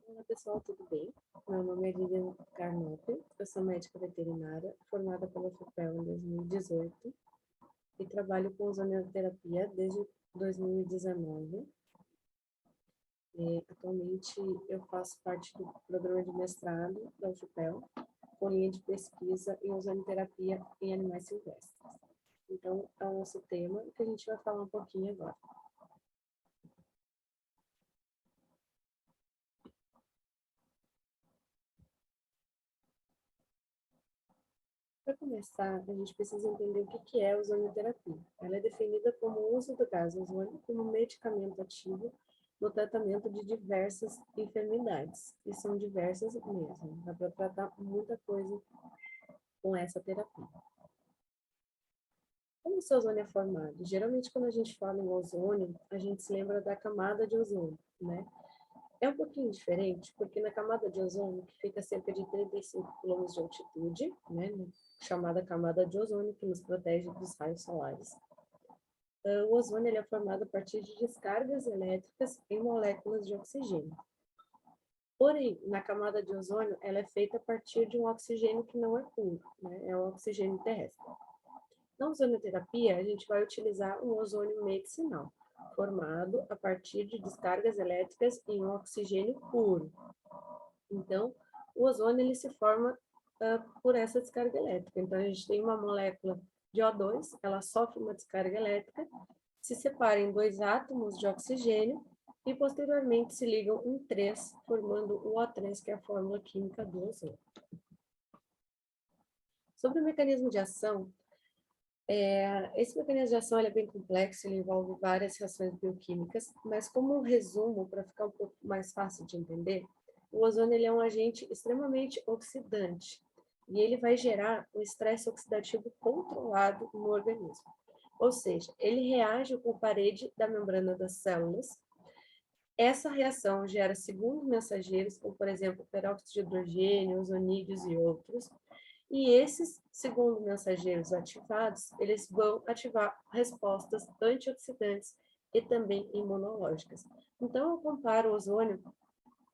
Olá pessoal, tudo bem? Meu nome é Lilian Carnop, eu sou médica veterinária, formada pela UFPEL em 2018 e trabalho com ozonioterapia desde 2019. Atualmente eu faço parte do programa de mestrado da UFPEL, com linha de pesquisa em ozonioterapia em animais silvestres. Então, é o nosso tema que a gente vai falar um pouquinho agora. Para começar, a gente precisa entender o que é ozonioterapia. Ela é definida como o uso do gás ozônio como medicamento ativo no tratamento de diversas enfermidades. E são diversas mesmo. Dá para tratar muita coisa com essa terapia. Como esse ozônio é formado? Geralmente, quando a gente fala em ozônio, a gente se lembra da camada de ozônio, né? É um pouquinho diferente, porque na camada de ozônio, que fica a cerca de 35 km de altitude, né, chamada camada de ozônio, que nos protege dos raios solares, o ozônio ele é formado a partir de descargas elétricas em moléculas de oxigênio. Porém, na camada de ozônio, ela é feita a partir de um oxigênio que não é puro, né, é o oxigênio terrestre. Na ozonioterapia, a gente vai utilizar um ozônio medicinal, formado a partir de descargas elétricas em um oxigênio puro. Então, o ozônio ele se forma por essa descarga elétrica. Então, a gente tem uma molécula de O2, ela sofre uma descarga elétrica, se separa em dois átomos de oxigênio e, posteriormente, se ligam em três, formando o O3, que é a fórmula química do ozônio. Sobre o mecanismo de ação, esse mecanismo de ação é bem complexo, ele envolve várias reações bioquímicas, mas como um resumo, para ficar um pouco mais fácil de entender, o ozônio ele é um agente extremamente oxidante e ele vai gerar um estresse oxidativo controlado no organismo. Ou seja, ele reage com a parede da membrana das células. Essa reação gera segundos mensageiros, como por exemplo, peróxido de hidrogênio, ozonídeos e outros, e esses segundos mensageiros ativados, eles vão ativar respostas antioxidantes e também imunológicas. Então, eu comparo o ozônio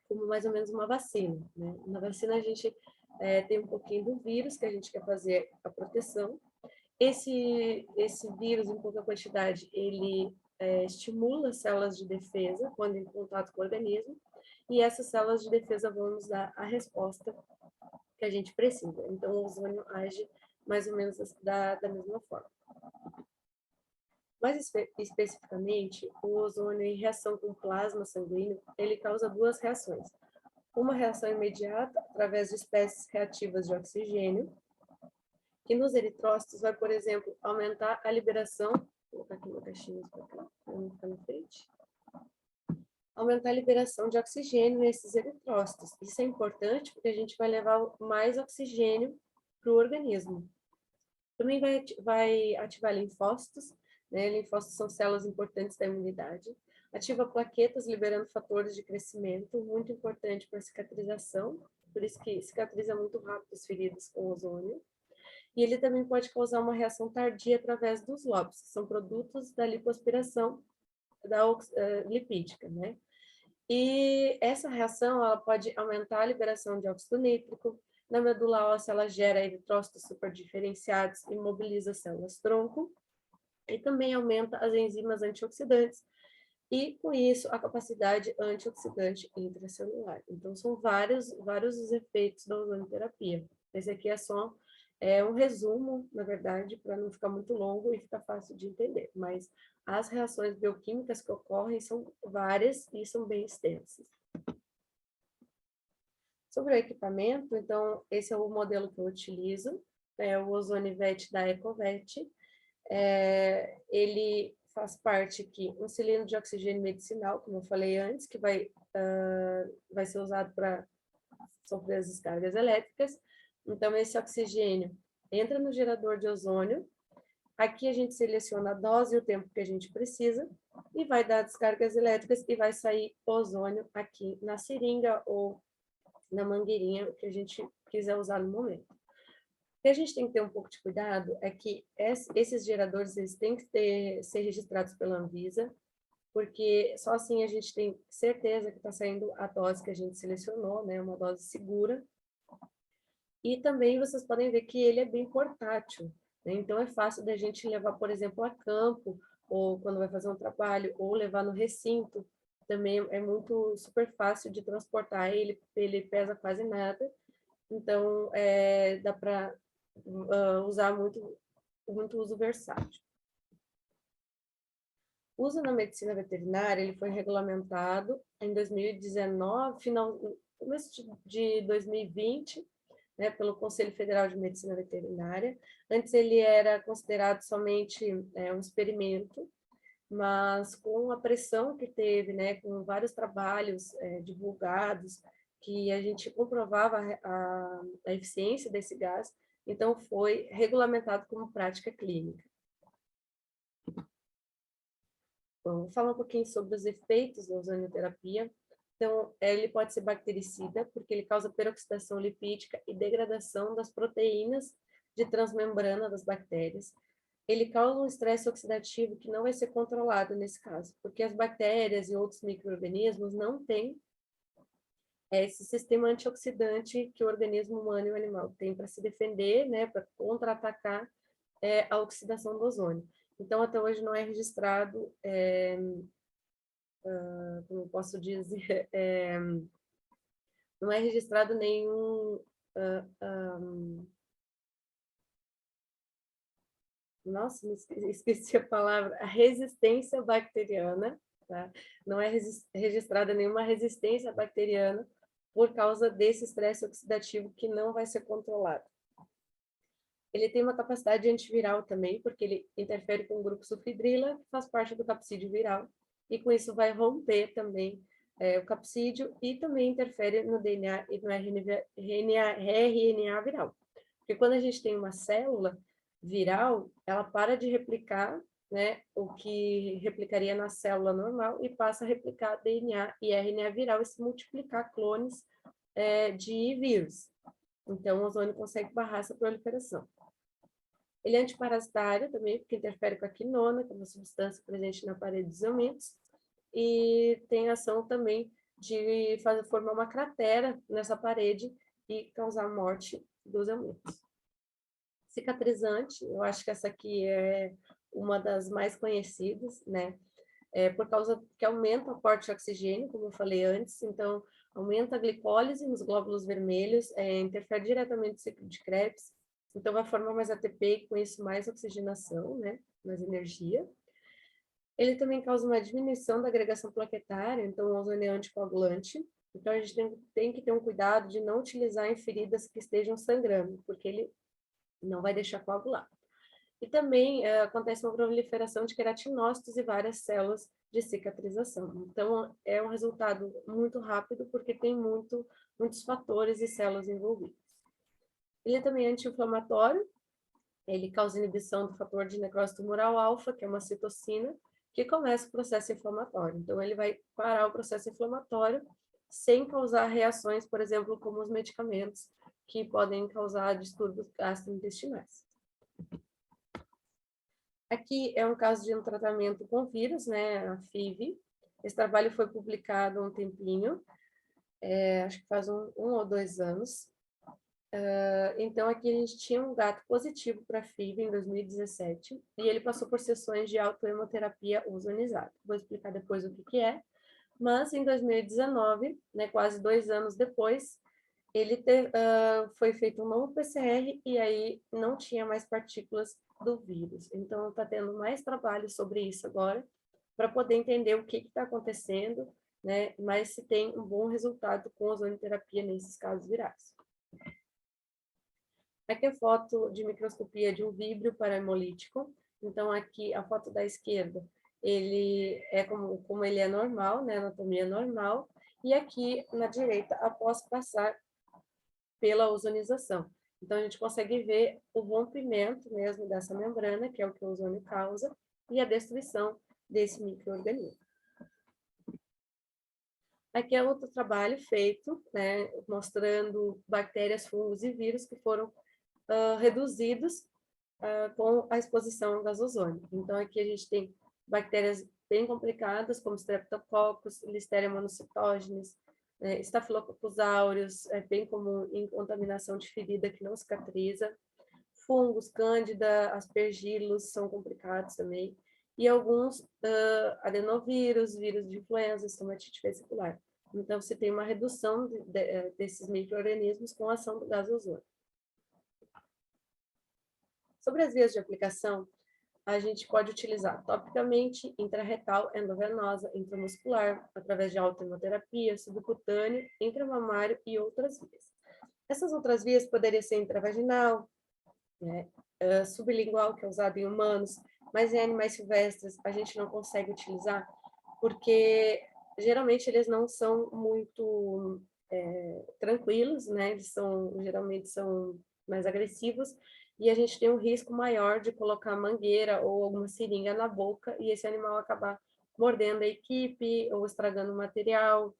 como mais ou menos uma vacina, né? Na vacina, a gente tem um pouquinho do vírus, que a gente quer fazer a proteção. Esse vírus, em pouca quantidade, ele estimula as células de defesa quando em contato com o organismo, e essas células de defesa vão nos dar a resposta que a gente precisa. Então, o ozônio age mais ou menos da mesma forma. Mais especificamente, o ozônio, em reação com plasma sanguíneo, ele causa duas reações. Uma reação imediata, através de espécies reativas de oxigênio, que nos eritrócitos vai, por exemplo, aumentar a liberação, vou colocar aqui uma caixinha para cá, para não ficar na frente, aumentar a liberação de oxigênio nesses eritrócitos. Isso é importante porque a gente vai levar mais oxigênio para o organismo. Também vai ativar linfócitos, né? Linfócitos são células importantes da imunidade. Ativa plaquetas, liberando fatores de crescimento, muito importante para a cicatrização, por isso que cicatriza muito rápido as feridas com ozônio. E ele também pode causar uma reação tardia através dos LOPs, que são produtos da lipoaspiração lipídica, né? E essa reação ela pode aumentar a liberação de óxido nítrico. Na medula óssea, ela gera eritrócitos superdiferenciados e mobiliza as células-tronco. E também aumenta as enzimas antioxidantes. E, com isso, a capacidade antioxidante intracelular. Então, são vários os efeitos da ozonioterapia. Esse aqui é só um resumo, na verdade, para não ficar muito longo e ficar fácil de entender. Mas as reações bioquímicas que ocorrem são várias e são bem extensas. Sobre o equipamento, então, esse é o modelo que eu utilizo, é o Ozonivette da Ecovet. Ele faz parte aqui um cilindro de oxigênio medicinal, como eu falei antes, que vai ser usado para sofrer as descargas elétricas. Então, esse oxigênio entra no gerador de ozônio. Aqui a gente seleciona a dose e o tempo que a gente precisa e vai dar descargas elétricas e vai sair ozônio aqui na seringa ou na mangueirinha que a gente quiser usar no momento. O que a gente tem que ter um pouco de cuidado é que esses geradores eles têm que ser registrados pela Anvisa. porque só assim a gente tem certeza que está saindo a dose que a gente selecionou, né, uma dose segura. E também vocês podem ver que ele é bem portátil, né? Então é fácil da gente levar, por exemplo, a campo, ou quando vai fazer um trabalho, ou levar no recinto. Também é muito super fácil de transportar ele pesa quase nada, então dá para usar muito uso versátil. O uso na medicina veterinária, ele foi regulamentado em 2019, começo de 2020, né, pelo Conselho Federal de Medicina Veterinária. Antes ele era considerado somente um experimento, mas com a pressão que teve, né, com vários trabalhos divulgados, que a gente comprovava a eficiência desse gás, então foi regulamentado como prática clínica. Bom, vou falar um pouquinho sobre os efeitos da ozonioterapia. Então, ele pode ser bactericida, porque ele causa peroxidação lipídica e degradação das proteínas de transmembrana das bactérias. Ele causa um estresse oxidativo que não vai ser controlado nesse caso, porque as bactérias e outros micro-organismos não têm esse sistema antioxidante que o organismo humano e o animal tem para se defender, né, para contra-atacar a oxidação do ozônio. Então, até hoje não é registrado, como eu posso dizer, não é registrado nenhum... nossa, esqueci a palavra, a resistência bacteriana, tá? Não é registrada nenhuma resistência bacteriana por causa desse estresse oxidativo que não vai ser controlado. Ele tem uma capacidade antiviral também, porque ele interfere com o grupo sulfidrila, que faz parte do capsídeo viral, e com isso vai romper também o capsídeo e também interfere no DNA e no RNA viral. Porque quando a gente tem uma célula viral, ela para de replicar, né, o que replicaria na célula normal e passa a replicar DNA e RNA viral e se multiplicar clones de vírus. Então, o ozônio consegue barrar essa proliferação. Ele é antiparasitário também, porque interfere com a quinona, que é uma substância presente na parede dos eumintos, e tem ação também de formar uma cratera nessa parede e causar morte dos eumintos. Cicatrizante, eu acho que essa aqui é uma das mais conhecidas, né? Por causa que aumenta o aporte de oxigênio, como eu falei antes, então aumenta a glicólise nos glóbulos vermelhos, interfere diretamente no ciclo de Krebs, então vai formar mais ATP e com isso mais oxigenação, né? Mais energia. Ele também causa uma diminuição da agregação plaquetária, então o ozônio é anticoagulante, então a gente tem que ter um cuidado de não utilizar em feridas que estejam sangrando, porque ele não vai deixar coagular. E também acontece uma proliferação de queratinócitos e várias células de cicatrização. Então, é um resultado muito rápido, porque tem muitos fatores e células envolvidas. Ele é também anti-inflamatório, ele causa inibição do fator de necrose tumoral alfa, que é uma citocina, que começa o processo inflamatório. Então, ele vai parar o processo inflamatório sem causar reações, por exemplo, como os medicamentos, que podem causar distúrbios gastrointestinais. Aqui é um caso de um tratamento com vírus, né, a FIV. Esse trabalho foi publicado há um tempinho, acho que faz um ou 2 anos. Então, aqui a gente tinha um gato positivo para FIV em 2017, e ele passou por sessões de autohemoterapia ozonizada. Vou explicar depois o que é. Mas, em 2019, né, quase 2 anos depois, foi feito um novo PCR e aí não tinha mais partículas do vírus. Então, está tendo mais trabalho sobre isso agora, para poder entender o que está acontecendo, né? Mas se tem um bom resultado com ozonioterapia nesses casos virais. Aqui é a foto de microscopia de um víbrio parahemolítico. Então, aqui a foto da esquerda, ele é como ele é normal, né? Anatomia normal. E aqui na direita, após passar pela ozonização. Então, a gente consegue ver o rompimento mesmo dessa membrana, que é o que o ozônio causa, e a destruição desse micro-organismo. Aqui é outro trabalho feito, né, mostrando bactérias, fungos e vírus que foram reduzidos com a exposição ao gás ozônio. Então, aqui a gente tem bactérias bem complicadas, como Streptococcus, Listeria monocytogenes, Staphylococcus aureus, é bem comum em contaminação de ferida que não cicatriza. Fungos, cândida, aspergilos são complicados também. E alguns adenovírus, vírus de influenza, estomatite vesicular. Então, você tem uma redução desses micro-organismos com a ação do gás ozônio. Sobre as vias de aplicação, a gente pode utilizar topicamente, intrarretal, endovenosa, intramuscular, através de autoimunoterapia, subcutânea, intramamário e outras vias. Essas outras vias poderiam ser intravaginal, né, sublingual, que é usado em humanos, mas em animais silvestres a gente não consegue utilizar, porque geralmente eles não são muito tranquilos, né? Eles geralmente são mais agressivos, e a gente tem um risco maior de colocar mangueira ou alguma seringa na boca e esse animal acabar mordendo a equipe ou estragando o material.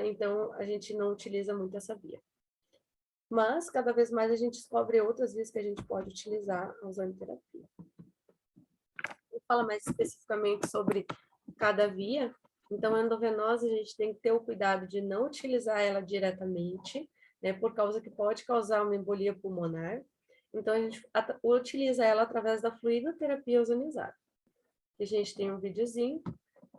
Então, a gente não utiliza muito essa via. Mas, cada vez mais, a gente descobre outras vias que a gente pode utilizar a ozonoterapia. Vou falar mais especificamente sobre cada via. Então, a endovenosa, a gente tem que ter o cuidado de não utilizar ela diretamente, né, por causa que pode causar uma embolia pulmonar. Então, a gente utiliza ela através da fluidoterapia ozonizada. A gente tem um videozinho.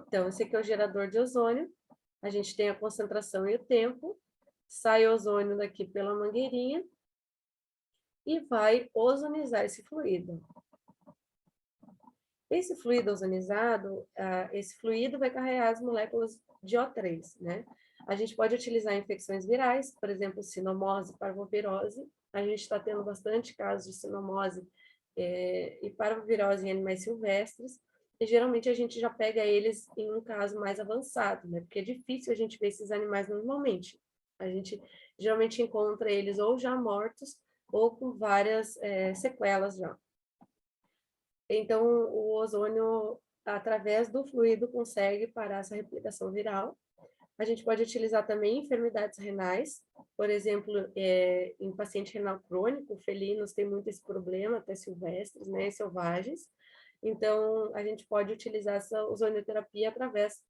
Então, esse aqui é o gerador de ozônio. A gente tem a concentração e o tempo. Sai ozônio daqui pela mangueirinha e vai ozonizar esse fluido. Esse fluido ozonizado, esse fluido vai carregar as moléculas de O3, né? A gente pode utilizar infecções virais, por exemplo, sinomose, parvovirose. A gente está tendo bastante casos de sinomose e parvovirose em animais silvestres, e geralmente a gente já pega eles em um caso mais avançado, né? Porque é difícil a gente ver esses animais normalmente. A gente geralmente encontra eles ou já mortos ou com várias sequelas já. Então, o ozônio, através do fluido, consegue parar essa replicação viral. A gente pode utilizar também em enfermidades renais, por exemplo, em paciente renal crônico, felinos têm muito esse problema, até silvestres, né, selvagens. Então, a gente pode utilizar essa ozonioterapia através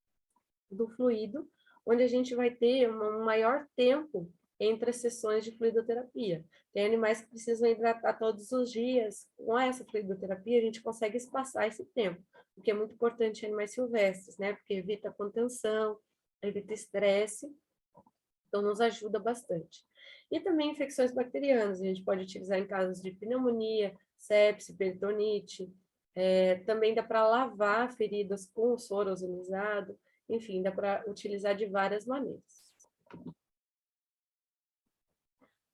do fluido, onde a gente vai ter um maior tempo entre as sessões de fluidoterapia. Tem animais que precisam hidratar todos os dias. Com essa fluidoterapia, a gente consegue espaçar esse tempo, o que é muito importante em animais silvestres, né? Porque evita contenção, evita estresse, então nos ajuda bastante. E também infecções bacterianas, a gente pode utilizar em casos de pneumonia, sepse, peritonite. Também dá para lavar feridas com soro ozonizado, enfim, dá para utilizar de várias maneiras.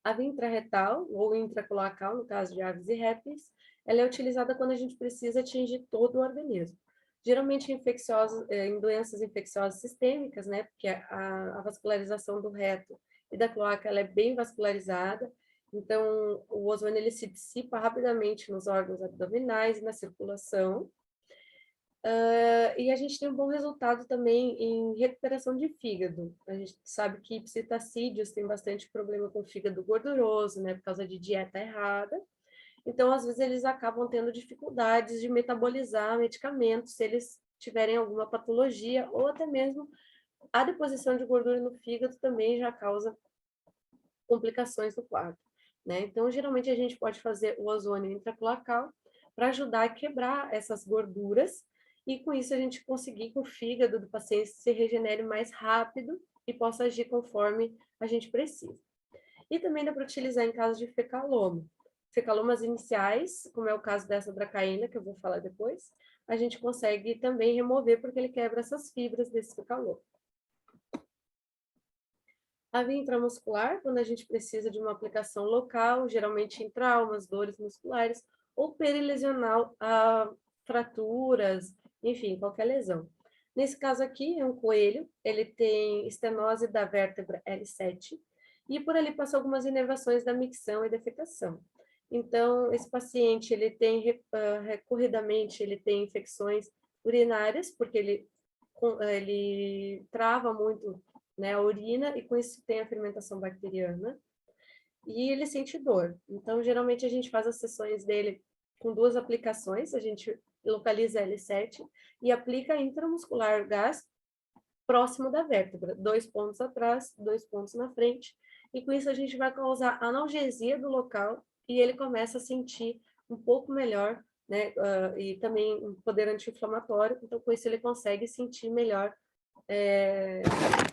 A via intrarretal, ou intracloacal, no caso de aves e répteis, ela é utilizada quando a gente precisa atingir todo o organismo. Geralmente em doenças infecciosas sistêmicas, né, porque a vascularização do reto e da cloaca ela é bem vascularizada, então o ozônio ele se dissipa rapidamente nos órgãos abdominais e na circulação. E a gente tem um bom resultado também em recuperação de fígado. A gente sabe que psitacídeos têm bastante problema com fígado gorduroso, né, por causa de dieta errada. Então, às vezes, eles acabam tendo dificuldades de metabolizar medicamentos se eles tiverem alguma patologia, ou até mesmo a deposição de gordura no fígado também já causa complicações no quadro, né? Então, geralmente, a gente pode fazer o ozônio intracloacal para ajudar a quebrar essas gorduras e, com isso, a gente conseguir que o fígado do paciente se regenere mais rápido e possa agir conforme a gente precisa. E também dá para utilizar em casos de fecaloma. Fecalomas iniciais, como é o caso dessa dracaína, que eu vou falar depois, a gente consegue também remover porque ele quebra essas fibras desse fecaloma. A via intramuscular, quando a gente precisa de uma aplicação local, geralmente em traumas, dores musculares, ou perilesional, fraturas, enfim, qualquer lesão. Nesse caso aqui, é um coelho, ele tem estenose da vértebra L7, e por ali passam algumas inervações da micção e defecação. Então, esse paciente, ele tem, recorridamente, ele tem infecções urinárias, porque ele trava muito, né, a urina, e com isso tem a fermentação bacteriana, e ele sente dor. Então, geralmente, a gente faz as sessões dele com 2 aplicações, a gente localiza L7 e aplica intramuscular o gás próximo da vértebra, 2 pontos atrás, 2 pontos na frente, e com isso a gente vai causar analgesia do local e ele começa a sentir um pouco melhor, né, e também um poder anti-inflamatório, então com isso ele consegue sentir melhor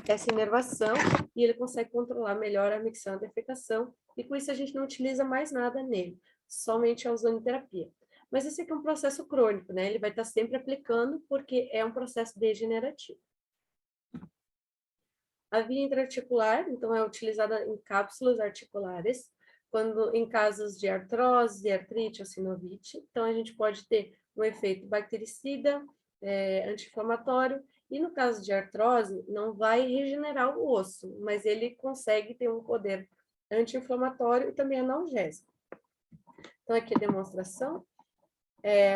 essa inervação e ele consegue controlar melhor a micção e a defecação, e com isso a gente não utiliza mais nada nele, somente a ozonoterapia. Mas esse aqui é um processo crônico, né? Ele vai estar sempre aplicando porque é um processo degenerativo. A via intraarticular, então, é utilizada em cápsulas articulares, quando em casos de artrose, artrite ou sinovite. Então, a gente pode ter um efeito bactericida, anti-inflamatório, e no caso de artrose, não vai regenerar o osso, mas ele consegue ter um poder anti-inflamatório e também analgésico. Então, aqui a demonstração.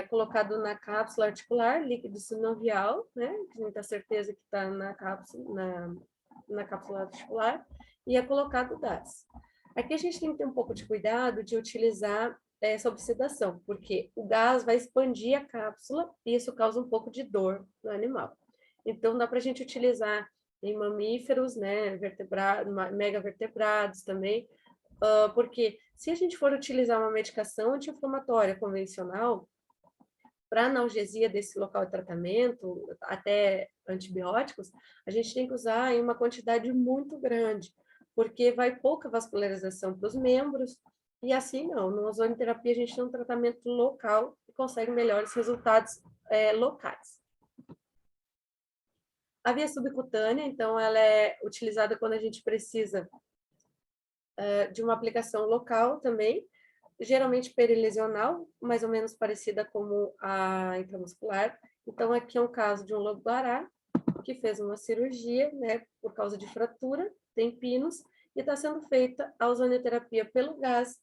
Colocado na cápsula articular, líquido sinovial, né? A gente tem certeza que está na cápsula articular, e é colocado o gás. Aqui a gente tem que ter um pouco de cuidado de utilizar essa oxidação, porque o gás vai expandir a cápsula e isso causa um pouco de dor no animal. Então, dá para a gente utilizar em mamíferos, né, megavertebrados também, porque se a gente for utilizar uma medicação anti-inflamatória convencional, para analgesia desse local de tratamento, até antibióticos, a gente tem que usar em uma quantidade muito grande, porque vai pouca vascularização para os membros, e assim não. Na ozonoterapia a gente tem um tratamento local e consegue melhores resultados locais. A via subcutânea, então, ela é utilizada quando a gente precisa de uma aplicação local também, geralmente perilesional, mais ou menos parecida como a intramuscular. Então, aqui é um caso de um lobo-guará que fez uma cirurgia, né, por causa de fratura, tem pinos, e está sendo feita a ozonoterapia pelo gás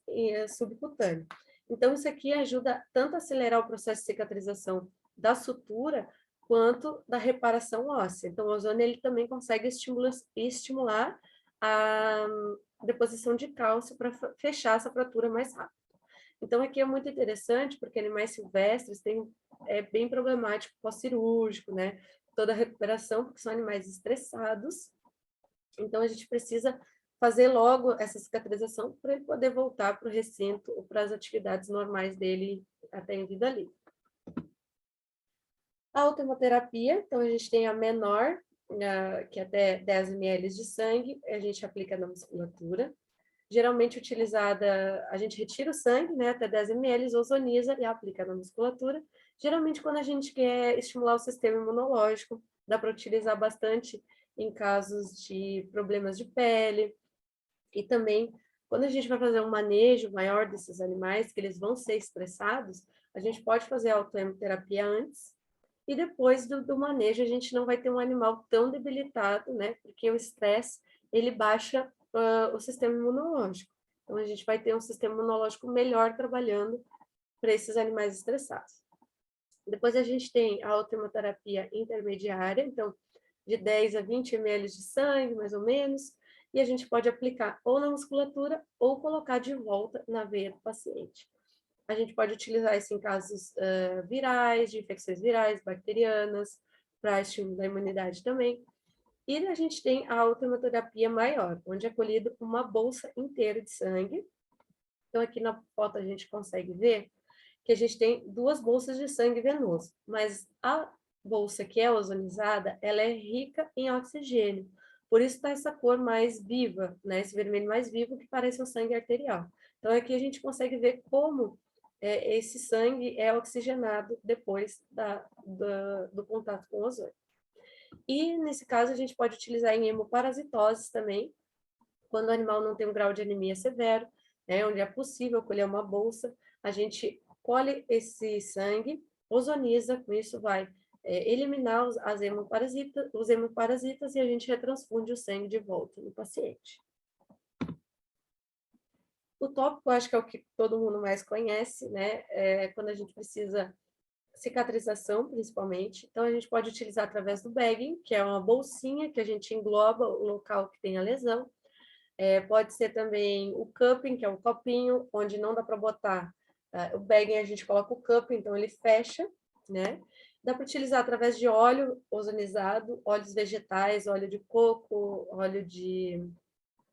subcutâneo. Então, isso aqui ajuda tanto a acelerar o processo de cicatrização da sutura, quanto da reparação óssea. Então, o ozônio ele também consegue estimular a deposição de cálcio para fechar essa fratura mais rápido. Então, aqui é muito interessante, porque animais silvestres é bem problemático pós-cirúrgico, né? Toda a recuperação, porque são animais estressados. Então, a gente precisa fazer logo essa cicatrização para ele poder voltar para o recinto ou para as atividades normais dele até em vida livre. A autohemoterapia, então, a gente tem a menor, que é até 10 ml de sangue, a gente aplica na musculatura. Geralmente utilizada, a gente retira o sangue, né, até 10 ml, ozoniza e aplica na musculatura. Geralmente, quando a gente quer estimular o sistema imunológico, dá para utilizar bastante em casos de problemas de pele. E também, quando a gente vai fazer um manejo maior desses animais, que eles vão ser estressados, a gente pode fazer a autohemoterapia antes, e depois do manejo a gente não vai ter um animal tão debilitado, né, porque o estresse, ele baixa o sistema imunológico. Então, a gente vai ter um sistema imunológico melhor trabalhando para esses animais estressados. Depois a gente tem a autohemoterapia intermediária, então, de 10 a 20 ml de sangue, mais ou menos, e a gente pode aplicar ou na musculatura ou colocar de volta na veia do paciente. A gente pode utilizar isso em casos virais, de infecções virais, bacterianas, para estímulo da imunidade também. E a gente tem a autohemoterapia maior, onde é colhido uma bolsa inteira de sangue. Então, aqui na foto a gente consegue ver que a gente tem 2 bolsas de sangue venoso, mas a bolsa que é ozonizada, ela é rica em oxigênio. Por isso está essa cor mais viva, né? Esse vermelho mais vivo que parece um sangue arterial. Então, aqui a gente consegue ver como esse sangue é oxigenado depois do contato com o ozônio. E, nesse caso, a gente pode utilizar em hemoparasitoses também, quando o animal não tem um grau de anemia severo, né, onde é possível colher uma bolsa, a gente colhe esse sangue, ozoniza, com isso vai eliminar os hemoparasitas e a gente retransfunde o sangue de volta no paciente. O tópico, acho que é o que todo mundo mais conhece, né, quando a gente precisa cicatrização, principalmente. Então, a gente pode utilizar através do bagging, que é uma bolsinha que a gente engloba o local que tem a lesão. Pode ser também o cupping, que é um copinho, onde não dá para botar o bagging, a gente coloca o cupping, então ele fecha, né? Dá para utilizar através de óleo ozonizado, óleos vegetais, óleo de coco, óleo de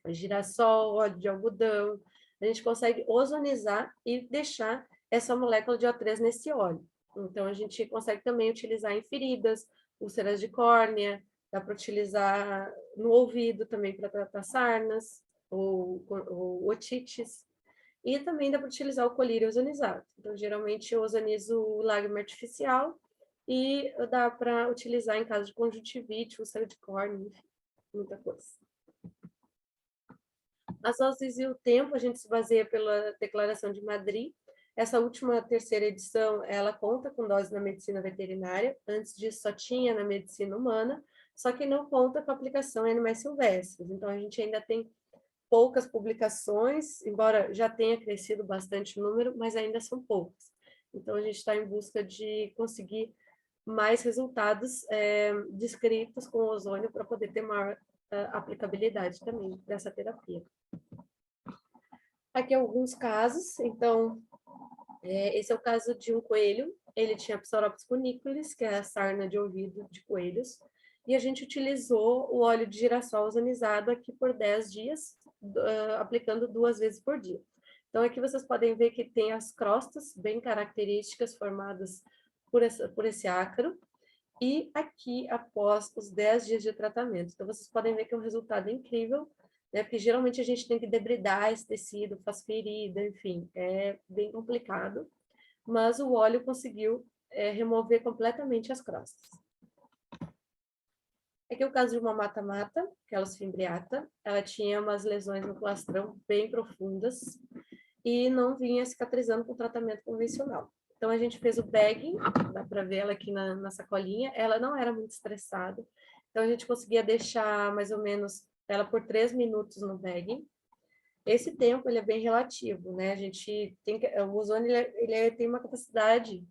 girassol, óleo de algodão. A gente consegue ozonizar e deixar essa molécula de O3 nesse óleo. Então, a gente consegue também utilizar em feridas, úlceras de córnea, dá para utilizar no ouvido também para tratar sarnas ou otites. E também dá para utilizar o colírio ozonizado. Então, geralmente, eu ozonizo o lágrima artificial e dá para utilizar em caso de conjuntivite, úlcera de córnea, enfim, muita coisa. As doses e o tempo, a gente se baseia pela Declaração de Madrid. Essa última terceira edição, ela conta com doses na medicina veterinária. Antes disso, só tinha na medicina humana, só que não conta com aplicação em animais silvestres. Então, a gente ainda tem poucas publicações, embora já tenha crescido bastante o número, mas ainda são poucas. Então, a gente está em busca de conseguir mais resultados descritos com ozônio para poder ter maior aplicabilidade também dessa terapia. Aqui alguns casos, então, esse é o caso de um coelho, ele tinha Psoropis cuniculus, que é a sarna de ouvido de coelhos, e a gente utilizou o óleo de girassol ozonizado aqui por 10 dias, aplicando 2 vezes por dia. Então, aqui vocês podem ver que tem as crostas bem características formadas por esse ácaro, e aqui após os 10 dias de tratamento. Então, vocês podem ver que é um resultado incrível, né? Porque geralmente a gente tem que debridar esse tecido, faz ferida, enfim, é bem complicado, mas o óleo conseguiu remover completamente as crostas. Aqui é o caso de uma mata-mata, que é a fimbriata, ela tinha umas lesões no plastrão bem profundas e não vinha cicatrizando com tratamento convencional. Então, a gente fez o bagging, dá para ver ela aqui na sacolinha, ela não era muito estressada, então a gente conseguia deixar mais ou menos ela por 3 minutos no bagging. Esse tempo, ele é bem relativo, né? A gente tem que, o ozônio, ele tem uma capacidade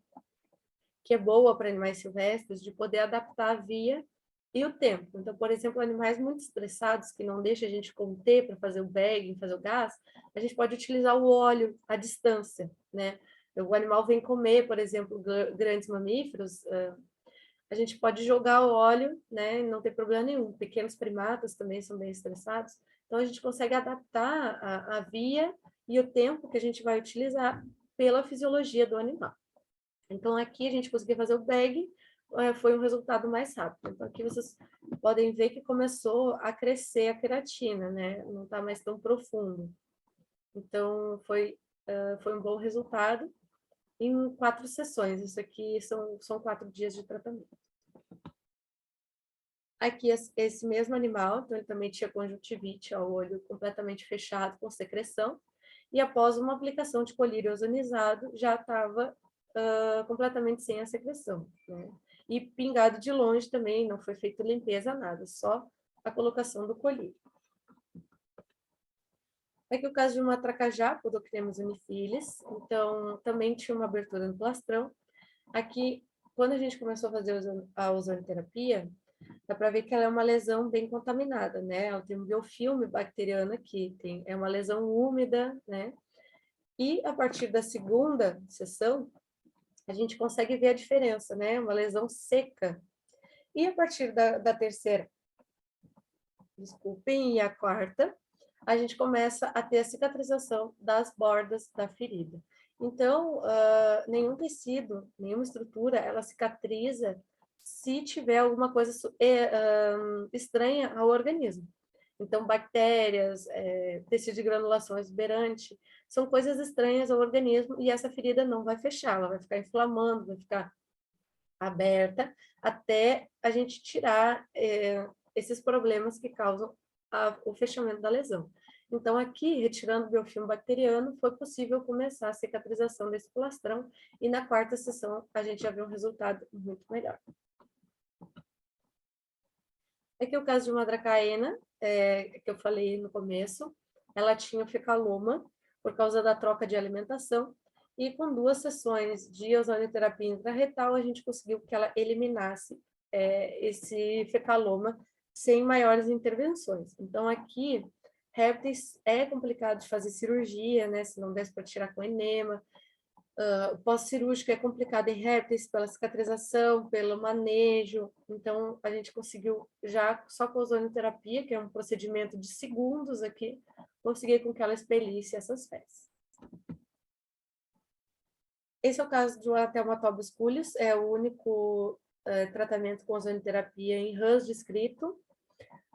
que é boa para animais silvestres, de poder adaptar a via e o tempo. Então, por exemplo, animais muito estressados, que não deixa a gente conter para fazer o bagging, fazer o gás, a gente pode utilizar o óleo à distância, né? O animal vem comer, por exemplo, grandes mamíferos, a gente pode jogar o óleo, né? Não tem problema nenhum. Pequenos primatas também são bem estressados. Então, a gente consegue adaptar a via e o tempo que a gente vai utilizar pela fisiologia do animal. Então, aqui a gente conseguiu fazer o bag, foi um resultado mais rápido. Então, aqui vocês podem ver que começou a crescer a queratina, né? Não está mais tão profundo. Então, foi um bom resultado em 4 sessões. Isso aqui são 4 dias de tratamento. Aqui, esse mesmo animal, então ele também tinha conjuntivite, ó, o olho completamente fechado, com secreção, e após uma aplicação de colírio ozonizado, já estava completamente sem a secreção, né? E pingado de longe também, não foi feita limpeza, nada, só a colocação do colírio. Aqui o caso de uma tracajá, Podocrimus unifilis, então também tinha uma abertura no plastrão. Aqui, quando a gente começou a fazer a ozonioterapia, dá para ver que ela é uma lesão bem contaminada, né? Ela tem um biofilme bacteriano aqui, é uma lesão úmida, né? E a partir da segunda sessão, a gente consegue ver a diferença, né? Uma lesão seca. E a partir da terceira, desculpem, e a quarta, a gente começa a ter a cicatrização das bordas da ferida. Então, nenhum tecido, nenhuma estrutura, ela cicatriza se tiver alguma coisa estranha ao organismo. Então, bactérias, tecido de granulação exuberante, são coisas estranhas ao organismo e essa ferida não vai fechar, ela vai ficar inflamando, vai ficar aberta, até a gente tirar esses problemas que causam o fechamento da lesão. Então, aqui, retirando o biofilme bacteriano, foi possível começar a cicatrização desse plastrão, e na quarta sessão a gente já viu um resultado muito melhor. Aqui é o caso de uma dracaena, que eu falei no começo, ela tinha fecaloma por causa da troca de alimentação, e com 2 sessões de ozonioterapia intrarretal, a gente conseguiu que ela eliminasse esse fecaloma sem maiores intervenções. Então, aqui, répteis é complicado de fazer cirurgia, né? Se não desse para tirar com enema. O pós-cirúrgico é complicado em répteis pela cicatrização, pelo manejo. Então, a gente conseguiu já, só com a ozonioterapia, que é um procedimento de segundos aqui, conseguir com que ela expelisse essas fezes. Esse é o caso do Atelmatobus culeus, é o único tratamento com ozonioterapia em rãs descrito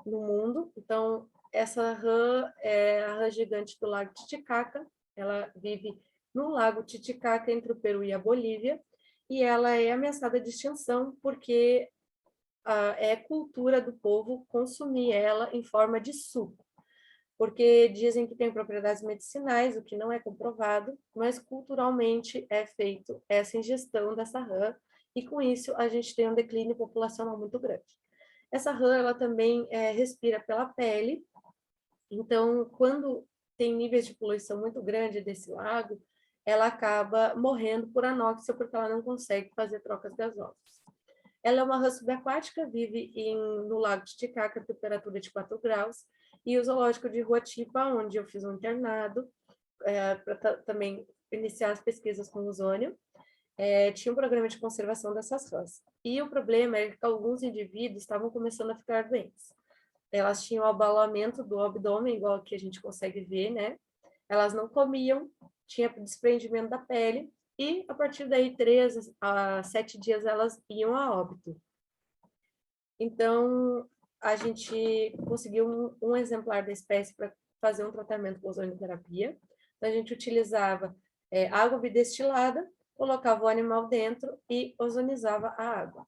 no mundo. Então, essa rã é a rã gigante do Lago Titicaca, ela vive no Lago Titicaca, entre o Peru e a Bolívia, e ela é ameaçada de extinção porque é cultura do povo consumir ela em forma de suco, porque dizem que tem propriedades medicinais, o que não é comprovado, mas culturalmente é feito essa ingestão dessa rã, e com isso a gente tem um declínio populacional muito grande. Essa rã, ela também respira pela pele, então, quando tem níveis de poluição muito grande desse lago, ela acaba morrendo por anóxia, porque ela não consegue fazer trocas gasosas. Ela é uma rã subaquática, vive no Lago Titicaca, a temperatura de 4 graus, e o zoológico de Huatipa, onde eu fiz um internado, para também iniciar as pesquisas com ozônio, tinha um programa de conservação dessas rãs. E o problema é que alguns indivíduos estavam começando a ficar doentes. Elas tinham abalamento do abdômen, igual que a gente consegue ver, né? Elas não comiam, tinha desprendimento da pele, e a partir daí, 3 a 7 dias, elas iam a óbito. Então, a gente conseguiu um exemplar da espécie para fazer um tratamento com ozonioterapia. Então, a gente utilizava água bidestilada, colocava o animal dentro e ozonizava a água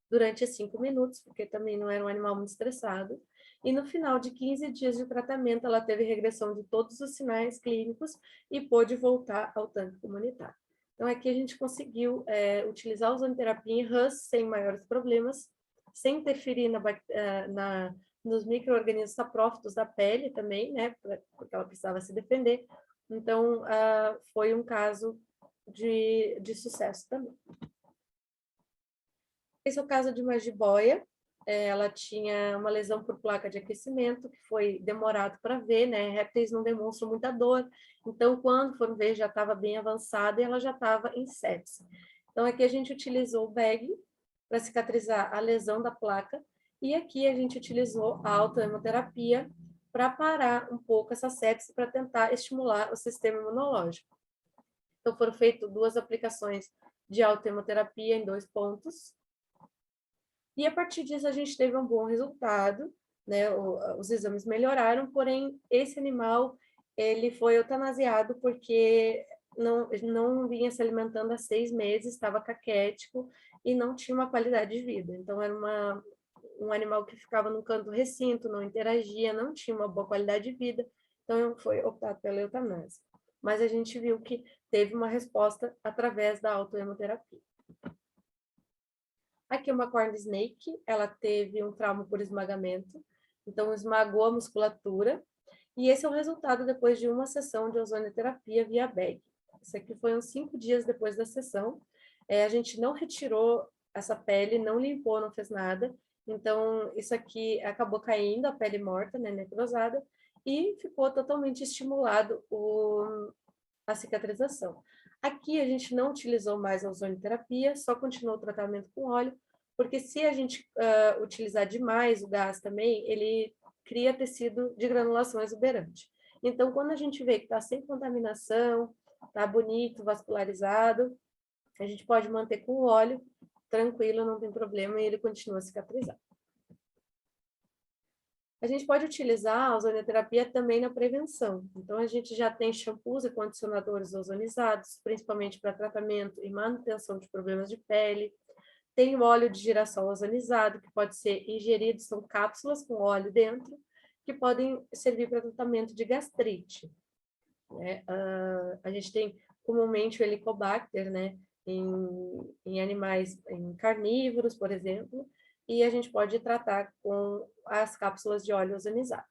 durante 5 minutos, porque também não era um animal muito estressado. E no final de 15 dias de tratamento, ela teve regressão de todos os sinais clínicos e pôde voltar ao tanque comunitário. Então, aqui a gente conseguiu utilizar a ozonioterapia em rãs sem maiores problemas, sem interferir nos micro-organismos saprófitos da pele também, né, porque ela precisava se defender. Então, foi um caso de sucesso também. Esse é o caso de uma jiboia. Ela tinha uma lesão por placa de aquecimento, que foi demorado para ver, né? Répteis não demonstram muita dor, então, quando foram ver, já estava bem avançada e ela já estava em sepse. Então, aqui a gente utilizou o bag para cicatrizar a lesão da placa, e aqui a gente utilizou a autohemoterapia para parar um pouco essa sepse, para tentar estimular o sistema imunológico. Então, foram feitas 2 aplicações de autohemoterapia em 2 pontos, e a partir disso a gente teve um bom resultado, né? Os exames melhoraram, porém esse animal ele foi eutanasiado porque não vinha se alimentando há 6 meses, estava caquético e não tinha uma qualidade de vida. Então era um animal que ficava num canto do recinto, não interagia, não tinha uma boa qualidade de vida, então foi optado pela eutanásia. Mas a gente viu que teve uma resposta através da autohemoterapia. Aqui é uma corn snake, ela teve um trauma por esmagamento, então esmagou a musculatura, e esse é o resultado depois de uma sessão de ozonioterapia via bag. Isso aqui foi uns 5 dias depois da sessão. A gente não retirou essa pele, não limpou, não fez nada, então isso aqui acabou caindo, a pele morta, né, necrosada, e ficou totalmente estimulado a cicatrização. Aqui a gente não utilizou mais a ozonioterapia, só continuou o tratamento com óleo, porque se a gente utilizar demais o gás também, ele cria tecido de granulação exuberante. Então, quando a gente vê que está sem contaminação, está bonito, vascularizado, a gente pode manter com óleo, tranquilo, não tem problema, e ele continua a cicatrizar. A gente pode utilizar a ozonioterapia também na prevenção. Então, a gente já tem shampoos e condicionadores ozonizados, principalmente para tratamento e manutenção de problemas de pele. Tem o óleo de girassol ozonizado, que pode ser ingerido, são cápsulas com óleo dentro, que podem servir para tratamento de gastrite. Né? A gente tem comumente o Helicobacter, né? Em animais, em carnívoros, por exemplo, e a gente pode tratar com as cápsulas de óleo ozonizado.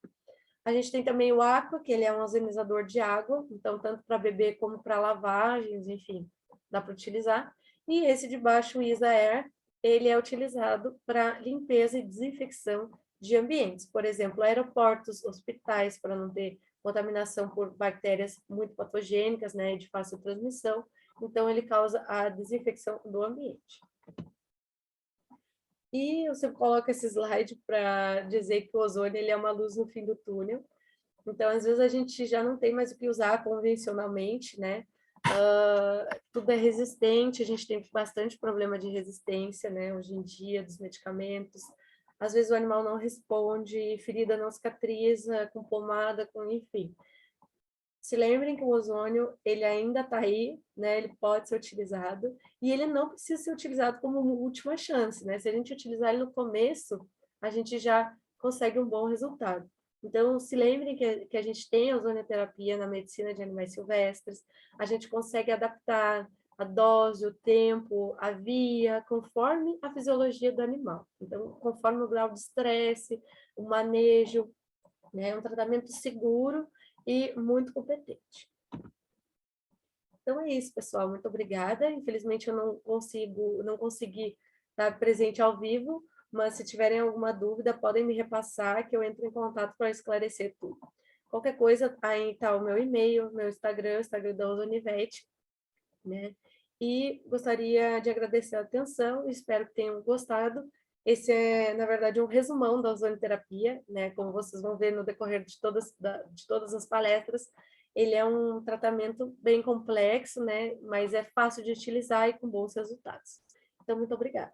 A gente tem também o Aqua, que ele é um ozonizador de água, então tanto para beber como para lavagens, enfim, dá para utilizar. E esse de baixo, o Isa Air, ele é utilizado para limpeza e desinfecção de ambientes, por exemplo, aeroportos, hospitais, para não ter contaminação por bactérias muito patogênicas, né, de fácil transmissão, então ele causa a desinfecção do ambiente. E eu sempre coloco esse slide para dizer que o ozônio ele é uma luz no fim do túnel. Então, às vezes, a gente já não tem mais o que usar convencionalmente, né? Tudo é resistente, a gente tem bastante problema de resistência, né? Hoje em dia, dos medicamentos. Às vezes, o animal não responde, ferida não cicatriza, com pomada, enfim. Se lembrem que o ozônio, ele ainda está aí, né? Ele pode ser utilizado, e ele não precisa ser utilizado como uma última chance, né? Se a gente utilizar ele no começo, a gente já consegue um bom resultado. Então, se lembrem que a gente tem a ozonioterapia na medicina de animais silvestres, a gente consegue adaptar a dose, o tempo, a via, conforme a fisiologia do animal. Então, conforme o grau de estresse, o manejo, né? É um tratamento seguro e muito competente. Então é isso, pessoal. Muito obrigada. Infelizmente eu não consegui estar presente ao vivo, mas se tiverem alguma dúvida, podem me repassar que eu entro em contato para esclarecer tudo. Qualquer coisa, aí está o meu e-mail, meu Instagram, o Instagram da Ozonivete, né? E gostaria de agradecer a atenção, espero que tenham gostado. Esse é, na verdade, um resumão da ozonoterapia, né? Como vocês vão ver no decorrer de todas as palestras, ele é um tratamento bem complexo, né? Mas é fácil de utilizar e com bons resultados. Então, muito obrigada.